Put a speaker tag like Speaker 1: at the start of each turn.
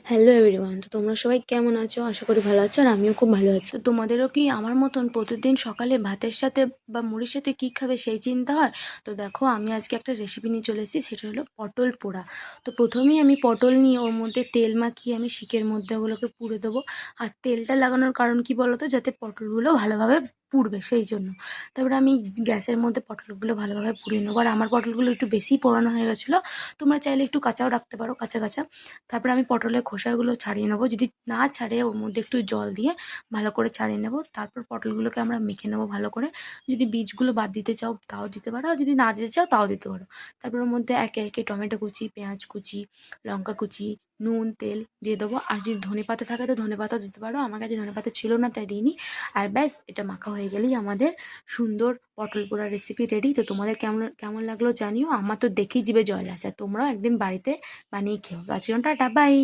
Speaker 1: Hello everyone, তো তোমরা সবাই কেমন আছো? আশা করি ভালো আছো, আর আমিও খুব ভালো আছি। তো তোমাদেরও কি আমার মতন প্রতিদিন সকালে ভাতের সাথে বা মুড়ির সাথে কী খাবে সেই চিন্তা হয়? তো দেখো, আমি আজকে একটা রেসিপি নিয়ে চলে এসেছি, সেটা হলো পটল পোড়া। তো প্রথমেই আমি পটল নিয়ে ওর মধ্যে তেল মাখিয়ে আমি শিকের মধ্যে ওগুলোকে পুড়ে দেবো। আর তেলটা লাগানোর কারণ কি বলো তো, যাতে পটলগুলো ভালোভাবে পুড়বে সেই জন্য। তারপরে আমি গ্যাসের মধ্যে পটলগুলো ভালোভাবে পুড়িয়ে নেবো। আর আমার পটলগুলো একটু বেশিই পোড়ানো হয়ে গেছিলো, তোমরা চাইলে একটু কাঁচাও রাখতে পারো, কাঁচা কাঁচা। তারপরে আমি পটলের খোসাগুলো ছাড়িয়ে নেবো, যদি না ছাড়ে ওর মধ্যে একটু জল দিয়ে ভালো করে ছাড়িয়ে নেবো। তারপর পটলগুলোকে আমরা মেখে নেবো ভালো করে। যদি বীজগুলো বাদ দিতে চাও তাও দিতে পারো, আর যদি না দিতে চাও তাও দিতে পারো। তারপর ওর মধ্যে একে একে টমেটো কুচি, পেঁয়াজ কুচি, লঙ্কা কুচি, নুন, তেল দিয়ে দেবো। আর যদি ধনেপাতা থাকে তো ধনেপাতাও দিতে পারো, আমার কাছে ধনেপাতা ছিল না তাই দিইনি। আর ব্যাস, এটা মাখা হয়ে গেলেই আমাদের সুন্দর পটল পোড়া রেসিপি রেডি। তো তোমাদের কেমন কেমন লাগলো জানিও, আমার তো দেখেই জিভে জল আসে। তোমরাও একদিন বাড়িতে বানিয়ে খেও। তো আজকের টাটা, বাই।